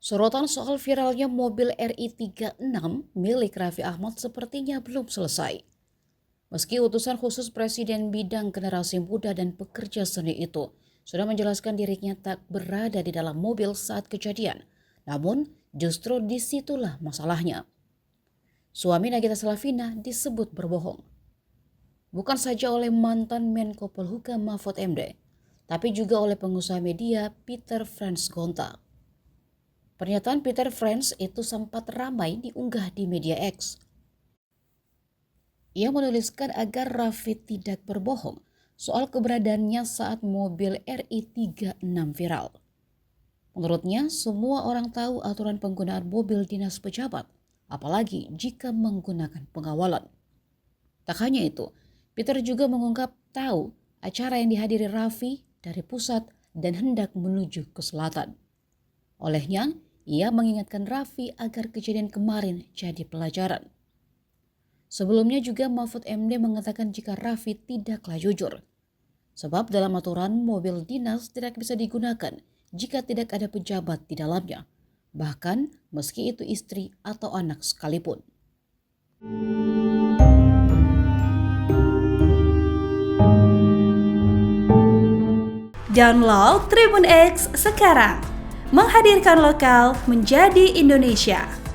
Sorotan soal viralnya mobil RI 36 milik Raffi Ahmad sepertinya belum selesai. Meski utusan khusus Presiden bidang generasi muda dan pekerja seni itu sudah menjelaskan dirinya tak berada di dalam mobil saat kejadian, namun justru disitulah masalahnya. Suami Nagita Slavina disebut berbohong. Bukan saja oleh mantan Menko Polhukam Mahfud MD, tapi juga oleh pengusaha media Peter Frans Gonta. Pernyataan Peter Frans itu sempat ramai diunggah di media X. Ia menuliskan agar Raffi tidak berbohong soal keberadaannya saat mobil RI 36 viral. Menurutnya, semua orang tahu aturan penggunaan mobil dinas pejabat, apalagi jika menggunakan pengawalan. Tak hanya itu, Peter juga mengungkap tahu acara yang dihadiri Raffi dari pusat dan hendak menuju ke selatan. Olehnya, ia mengingatkan Raffi agar kejadian kemarin jadi pelajaran. Sebelumnya juga Mahfud MD mengatakan jika Raffi tidaklah jujur. Sebab dalam aturan mobil dinas tidak bisa digunakan jika tidak ada pejabat di dalamnya. Bahkan meski itu istri atau anak sekalipun. Download Tribun X sekarang, menghadirkan lokal menjadi Indonesia.